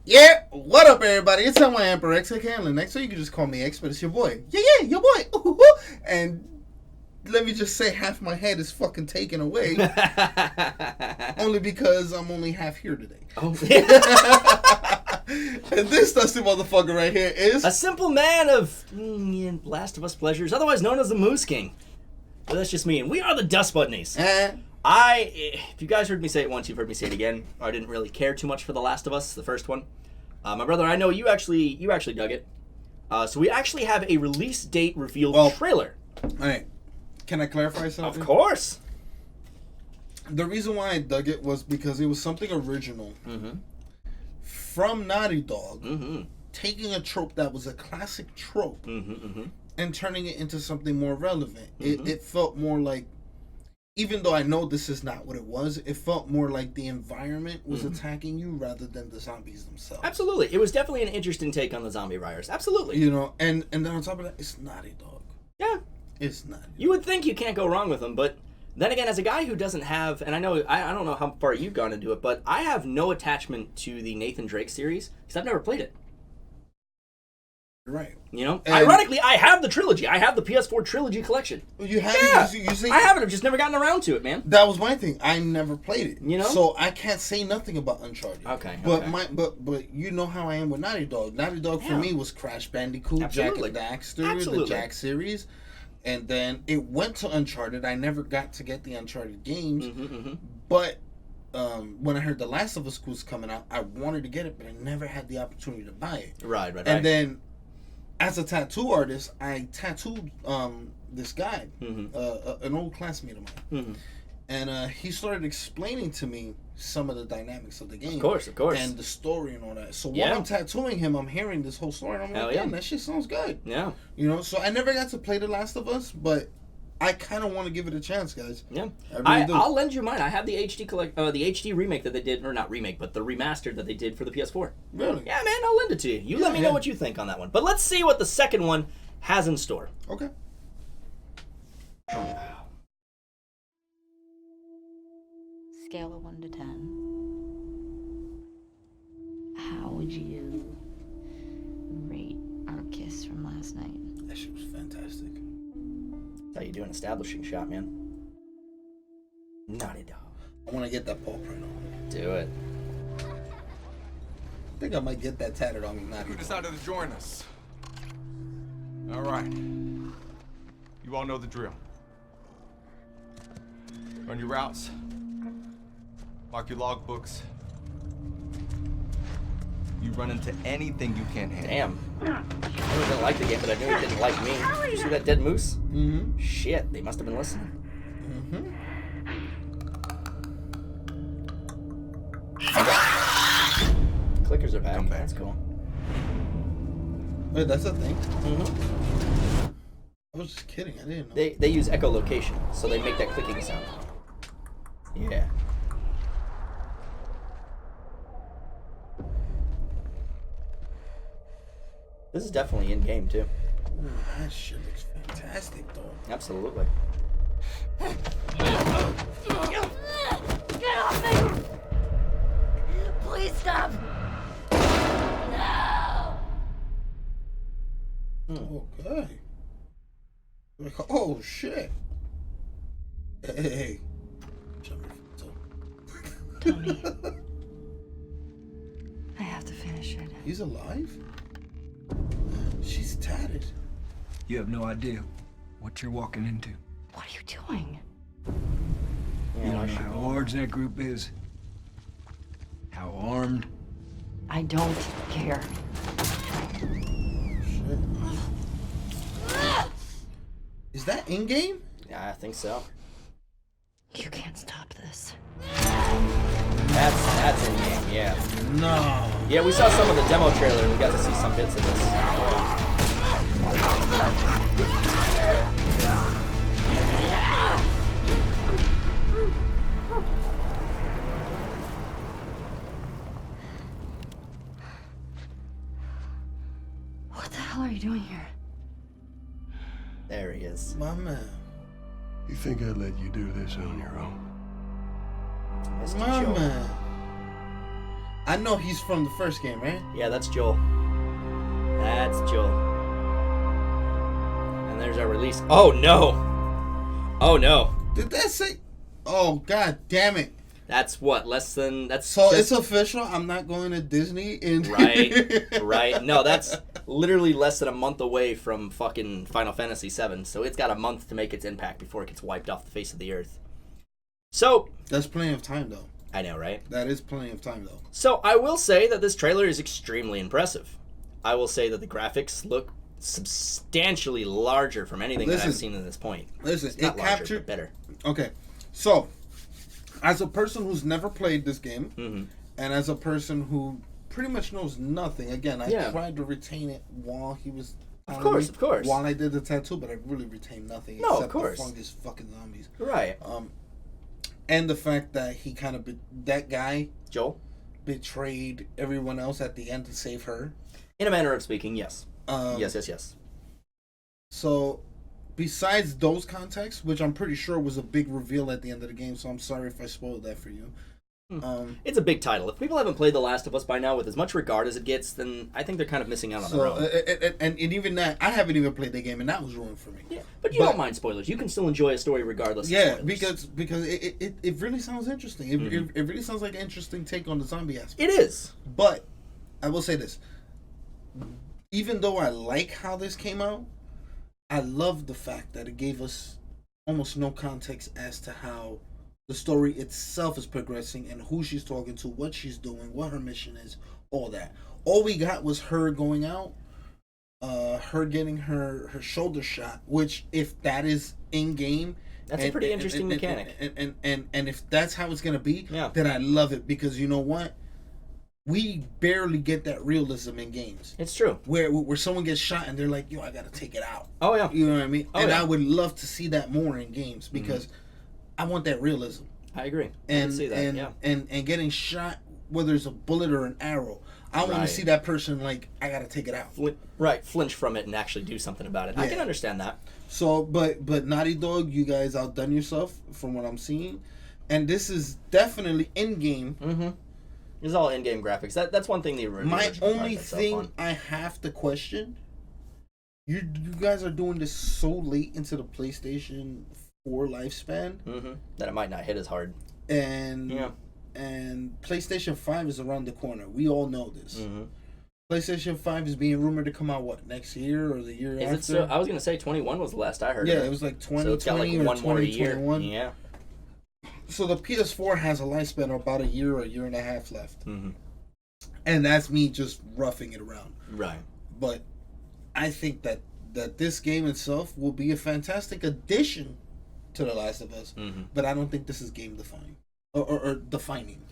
Yeah, what up, everybody? It's my Emperor X Hanlon. Next, so you can just call me X, but it's your boy. Yeah, your boy. Ooh. And let me just say, half my head is fucking taken away, only because I'm only half here today. Oh. And this dusty motherfucker right here is a simple man of Last of Us pleasures, otherwise known as the Moose King. But that's just me, and we are the Dust Budnies. If you guys heard me say it once, you've heard me say it again. I didn't really care too much for The Last of Us, the first one. My brother, I know you actually dug it. So we actually have a release date revealed trailer. All right. Can I clarify something? Of course. The reason why I dug it was because it was something original from Naughty Dog, taking a trope that was a classic trope and turning it into something more relevant. It felt more like, even though I know this is not what it was, it felt more like the environment was attacking you rather than the zombies themselves. Absolutely. It was definitely an interesting take on the zombie virus. Absolutely. You know, and then on top of that, it's Naughty Dog. Yeah. It's Naughty Dog. You would think you can't go wrong with them, but then again, as a guy who doesn't have, and I don't know how far you've gone into it, but I have no attachment to the Nathan Drake series because I've never played it. Right. You know? And ironically, I have the trilogy. I have the PS4 trilogy collection. You have it? You see? I have it. I've just never gotten around to it, man. That was my thing. I never played it. You know? So I can't say nothing about Uncharted. Okay. But you know how I am with Naughty Dog. Naughty Dog for me was Crash Bandicoot, Jak and Daxter, the Jak series. And then it went to Uncharted. I never got to get the Uncharted games. But when I heard The Last of Us was coming out, I wanted to get it, but I never had the opportunity to buy it. Right. And then, as a tattoo artist, I tattooed this guy, an old classmate of mine. And he started explaining to me some of the dynamics of the game. Of course. And the story and all that. So while I'm tattooing him, I'm hearing this whole story. And I'm like, damn, that shit sounds good. Yeah. You know, so I never got to play The Last of Us, but I kind of want to give it a chance, guys. Yeah. I really do. I'll lend you mine. I have the HD the HD remake that they did, or not remake, but the remastered that they did for the PS4. Really? Yeah, man, I'll lend it to you. You let me know what you think on that one. But let's see what the second one has in store. Okay. Scale of 1 to 10. How would you rate our kiss from last night? That shit was fantastic. That's how you do an establishing shot, man. Naughty Dog. I want to get that paw print on. Do it. I think I might get that tatted on me. Naughty Who Dog. decided to join us? All right. You all know the drill. Run your routes. Mark your logbooks. You run into anything you can't handle. Damn. I really didn't like the game, but I knew he didn't like me. Did you see that dead moose? Shit, they must have been listening. Clickers are back. Come back. That's cool. Wait, that's a thing? I was just kidding. I didn't know. They use echolocation, so they make that clicking sound. Yeah. This is definitely in-game, too. Ooh, that shit looks fantastic, though. Absolutely. Get off me! Please stop! No! Okay. Oh, shit. Hey. Show me the Tommy. I have to finish it. He's alive? She's tatted. You have no idea what you're walking into. What are you doing? You don't know how large that group is, how armed. I don't care. Shit. Is that in-game? Yeah, I think so. You can't stop this. That's in-game, yeah. No. Yeah, we saw some of the demo trailer and we got to see some bits of this. What the hell are you doing here? There he is. My man. You think I'd let you do this on your own? Mr. My Joe. man. I know he's from the first game, right? Yeah, that's Joel. That's Joel. And there's our release. Oh, no. Oh, no. Did that say? Oh, god damn it. That's what? Less than... That's So just... it's official? I'm not going to Disney in... Right. No, that's literally less than a month away from fucking Final Fantasy VII. So it's got a month to make its impact before it gets wiped off the face of the earth. So... That's plenty of time, though. I know, right? That is plenty of time, though. So I will say that this trailer is extremely impressive. I will say that the graphics look substantially larger from anything that I've seen at this point. Listen, it's not it larger, captured... but better. Okay, so... As a person who's never played this game, and as a person who pretty much knows nothing, again, I tried to retain it while he was... Of course. While I did the tattoo, but I really retained nothing except the fungus fucking zombies. Right. And the fact that he kind of... that guy... Joel? Betrayed everyone else at the end to save her. In a manner of speaking, yes. Yes. So... Besides those contexts, which I'm pretty sure was a big reveal at the end of the game, so I'm sorry if I spoiled that for you. It's a big title. If people haven't played The Last of Us by now with as much regard as it gets, then I think they're kind of missing out on their own. And even that, I haven't even played the game, and that was ruined for me. Yeah, but you don't mind spoilers. You can still enjoy a story regardless of spoilers. because it really sounds interesting. It really sounds like an interesting take on the zombie aspect. It is. But, I will say this. Even though I like how this came out, I love the fact that it gave us almost no context as to how the story itself is progressing and who she's talking to, what she's doing, what her mission is, all that. All we got was her going out, her getting her shoulder shot, which if that is in game, that's a pretty interesting mechanic. And if that's how it's gonna be, yeah, then I love it, because you know what? We barely get that realism in games. It's true. Where someone gets shot and they're like, yo, I gotta take it out. Oh yeah. You know what I mean? Oh, and yeah. I would love to see that more in games, because I want that realism. I agree. And I can see that, yeah. and getting shot, whether it's a bullet or an arrow, I want to see that person like, I gotta take it out. Flinch from it and actually do something about it. Yeah. I can understand that. So, but Naughty Dog, you guys outdone yourself from what I'm seeing, and this is definitely in game. Mm-hmm. This is all in-game graphics. That's one thing. My only thing I have to question: you guys are doing this so late into the PlayStation 4 lifespan that it might not hit as hard. And PlayStation 5 is around the corner. We all know this. PlayStation 5 is being rumored to come out next year or the year after? Is it still? I was gonna say 21 was the last I heard. Yeah, it was like 2020 so it's got like or one more year. 2021. Yeah. So the PS4 has a lifespan of about a year and a half left. And that's me just roughing it around. Right. But I think that this game itself will be a fantastic addition to The Last of Us. But I don't think this is game defining or defining.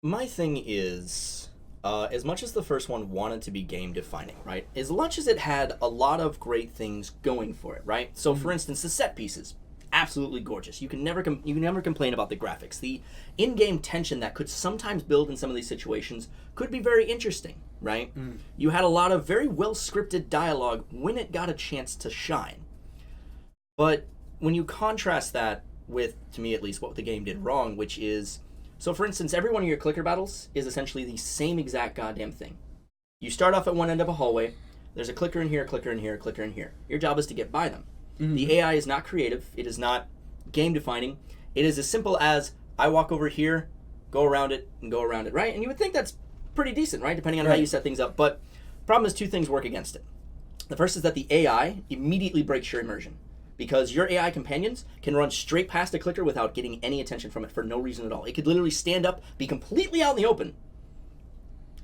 My thing is, as much as the first one wanted to be game defining, right? As much as it had a lot of great things going for it, right? So for instance, the set pieces. Absolutely gorgeous. You can never complain about the graphics. The in-game tension that could sometimes build in some of these situations could be very interesting, right? You had a lot of very well-scripted dialogue when it got a chance to shine. But when you contrast that with, to me at least, what the game did wrong, which is, so for instance, every one of your clicker battles is essentially the same exact goddamn thing. You start off at one end of a hallway, there's a clicker in here, a clicker in here, a clicker in here. Your job is to get by them. The AI is not creative. It is not game defining. It is as simple as I walk over here, go around it, and go around it, right? And you would think that's pretty decent, right? Depending on how you set things up. But the problem is two things work against it. The first is that the AI immediately breaks your immersion, because your AI companions can run straight past a clicker without getting any attention from it for no reason at all. It could literally stand up, be completely out in the open,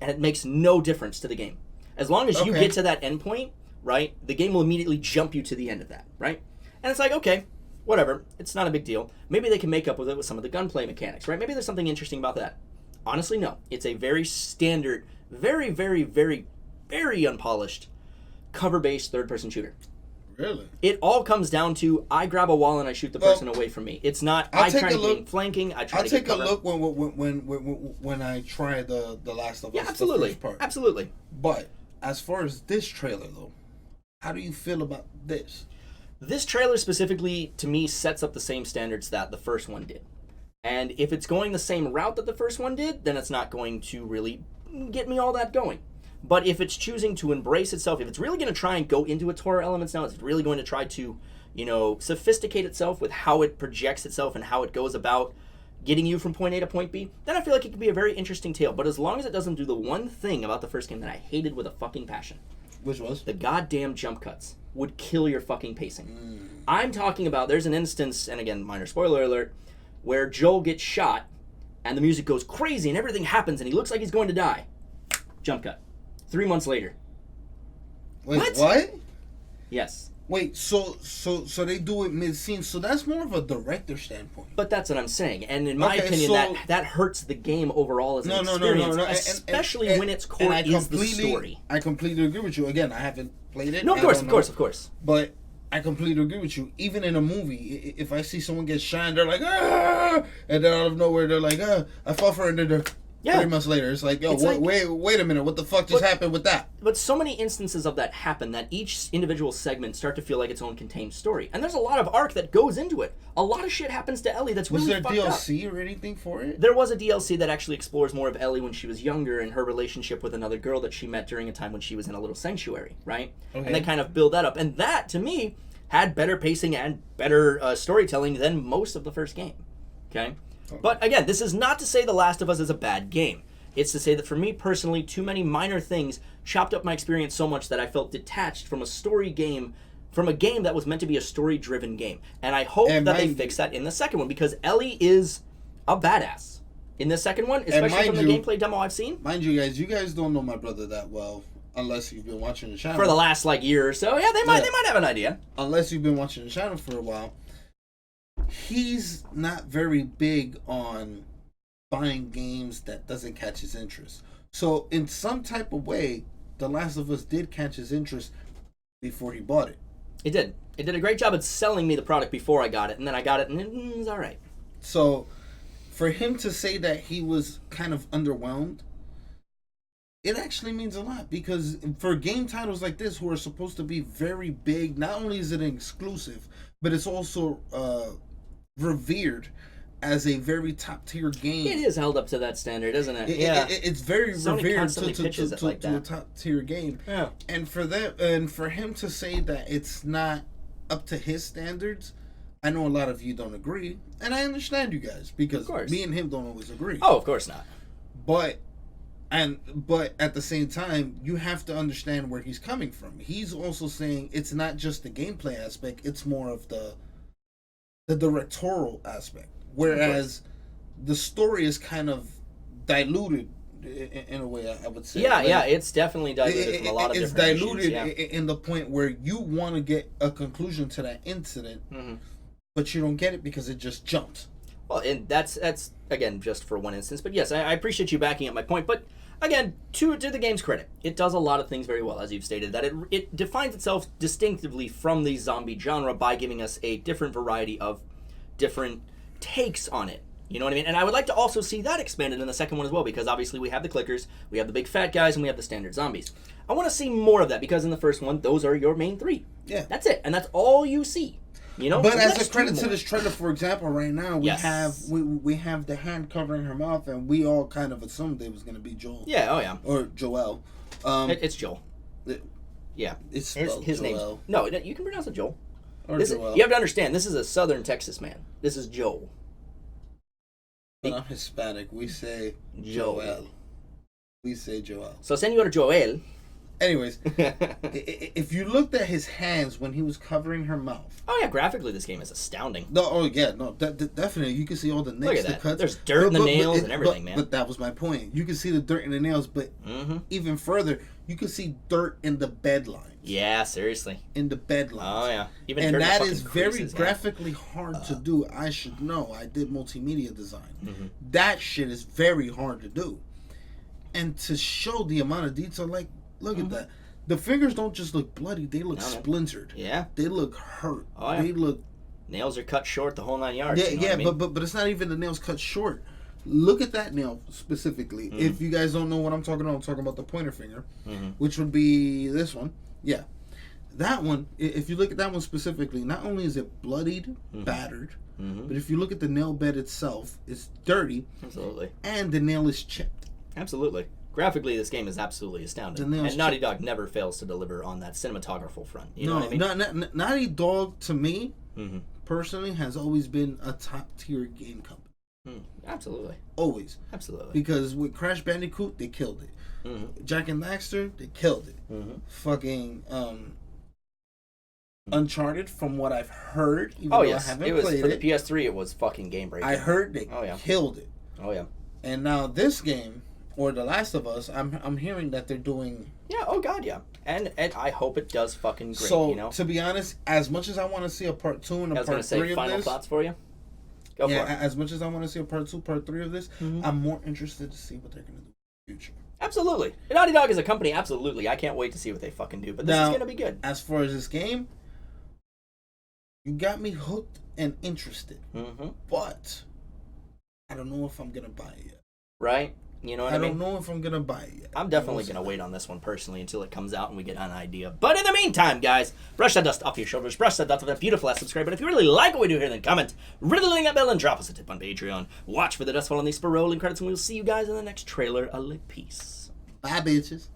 and it makes no difference to the game. As long as you get to that endpoint, right, the game will immediately jump you to the end of that, right? And it's like, okay, whatever, it's not a big deal. Maybe they can make up with it with some of the gunplay mechanics, right? Maybe there's something interesting about that. Honestly, no. It's a very standard, very, very, very, very unpolished, cover-based third-person shooter. Really? It all comes down to, I grab a wall and I shoot the person away from me. It's not, I try to be flanking, I try to get cover. I'll take a look when I try the Last of Us. Yeah, absolutely. The first part. Absolutely. But, as far as this trailer, though, how do you feel about this? This trailer specifically, to me, sets up the same standards that the first one did. And if it's going the same route that the first one did, then it's not going to really get me all that going. But if it's choosing to embrace itself, if it's really going to try and go into its horror elements now, it's really going to try to, sophisticate itself with how it projects itself and how it goes about getting you from point A to point B, then I feel like it could be a very interesting tale. But as long as it doesn't do the one thing about the first game that I hated with a fucking passion. Which was? The goddamn jump cuts would kill your fucking pacing. I'm talking about, there's an instance, and again, minor spoiler alert, where Joel gets shot, and the music goes crazy, and everything happens, and he looks like he's going to die. Jump cut. 3 months later. Wait, what? Yes. Wait, so they do it mid-scene, so that's more of a director standpoint. But that's what I'm saying, and in my opinion, that hurts the game as an experience, especially when its core is the story. I completely agree with you. Again, I haven't played it. No, of course. But I completely agree with you. Even in a movie, if I see someone get shot, they're like, ah! And then out of nowhere, they're like, ah, I fought for it, and they're... 3 months later, it's like, yo, wait a minute, what the fuck just happened with that? But so many instances of that happen that each individual segment start to feel like its own contained story. And there's a lot of arc that goes into it. A lot of shit happens to Ellie that's really fucked up. Was there DLC or anything for it? There was a DLC that actually explores more of Ellie when she was younger and her relationship with another girl that she met during a time when she was in a little sanctuary, right? Okay. And they kind of build that up. And that, to me, had better pacing and better storytelling than most of the first game, okay? But again, this is not to say The Last of Us is a bad game. It's to say that for me personally, too many minor things chopped up my experience so much that I felt detached from a game that was meant to be a story-driven game. And I hope that they fix that in the second one, because Ellie is a badass. In the second one, especially from the gameplay demo I've seen. Mind you guys don't know my brother that well, unless you've been watching the channel. For the last, year or so. Yeah, they might have an idea. Unless you've been watching the channel for a while. He's not very big on buying games that doesn't catch his interest. So in some type of way, The Last of Us did catch his interest before he bought it. It did. It did a great job at selling me the product before I got it, and then I got it, and it was all right. So for him to say that he was kind of underwhelmed, it actually means a lot, because for game titles like this who are supposed to be very big, not only is it an exclusive, but it's also revered as a very top tier game. It is held up to that standard, isn't it? It's very Sony revered to a top tier game. Yeah. And for him to say that it's not up to his standards, I know a lot of you don't agree, and I understand you guys, because me and him don't always agree. Oh, of course not. But at the same time, you have to understand where he's coming from. He's also saying it's not just the gameplay aspect, it's more of the directorial aspect. Whereas the story is kind of diluted in a way, I would say. Yeah, it's definitely diluted from a lot of different issues. It's diluted in the point where you want to get a conclusion to that incident, but you don't get it because it just jumps. Well, and that's again, just for one instance. But yes, I appreciate you backing up my point. But again, to the game's credit, it does a lot of things very well, as you've stated, that it defines itself distinctively from the zombie genre by giving us a different variety of different takes on it. You know what I mean? And I would like to also see that expanded in the second one as well, because obviously we have the clickers, we have the big fat guys, and we have the standard zombies. I want to see more of that, because in the first one, those are your main three. Yeah. That's it. And that's all you see. You know? But as a credit to this trailer, for example, right now, we have the hand covering her mouth, and we all kind of assumed it was going to be Joel. Yeah, oh yeah. Or Joel. It's Joel. Yeah. It's spelled his name. Joel. No, you can pronounce it Joel. Or Joel. You have to understand, this is a southern Texas man. This is Joel. But I'm Hispanic. We say Joel. We say Joel. So, Senor Joel. Anyways, if you looked at his hands when he was covering her mouth. Oh, yeah, graphically, this game is astounding. No, definitely. You can see all the nicks, Look at that. Cuts. There's dirt in the nails and everything, man. But that was my point. You can see the dirt in the nails, but even further, you can see dirt in the bed lines. Yeah, seriously. In the bed lines. Oh, yeah. Even and dirt that in is creases, very graphically hard to do. I should know. I did multimedia design. That shit is very hard to do. And to show the amount of detail, like, look at that. The fingers don't just look bloody, they look splintered. Yeah. They look hurt. Oh, yeah. They look... Nails are cut short the whole 9 yards. Yeah, you know what I mean? but it's not even the nails cut short. Look at that nail specifically. If you guys don't know what I'm talking about the pointer finger, which would be this one. Yeah. That one, if you look at that one specifically, not only is it bloodied, battered, but if you look at the nail bed itself, it's dirty. Absolutely. And the nail is chipped. Absolutely. Graphically, this game is absolutely astounding. And Naughty Dog never fails to deliver on that cinematographical front. You know what I mean? Naughty Dog, to me, personally, has always been a top-tier game company. Absolutely. Always. Absolutely. Because with Crash Bandicoot, they killed it. Jack and Daxter, they killed it. Fucking Uncharted, from what I've heard, even though I haven't played for it. the PS3, it was fucking game breaking. I heard they killed it. Oh yeah. And now this game, or The Last of Us, I'm hearing that they're doing. Yeah. Oh god, yeah. And I hope it does fucking great. So you know? to be honest, as much as I want to see a part 2 and a part 3 of final this, thoughts for you. Go for it. As much as I want to see a part 2, part 3 of this, I'm more interested to see what they're gonna do in the future. Absolutely. Naughty Dog is a company. Absolutely. I can't wait to see what they fucking do. But this is gonna be good. As far as this game, you got me hooked and interested, but I don't know if I'm gonna buy it yet. Right? You know what I mean? I don't know if I'm gonna buy it yet. I'm definitely gonna wait on this one personally until it comes out and we get an idea. But in the meantime, guys, brush that dust off your shoulders, brush that dust off that beautiful ass subscribe. But if you really like what we do here, then comment, riddling that bell, and drop us a tip on Patreon. Watch for the dust fall on these rolling credits, and we'll see you guys in the next trailer. Peace. Bye, bitches.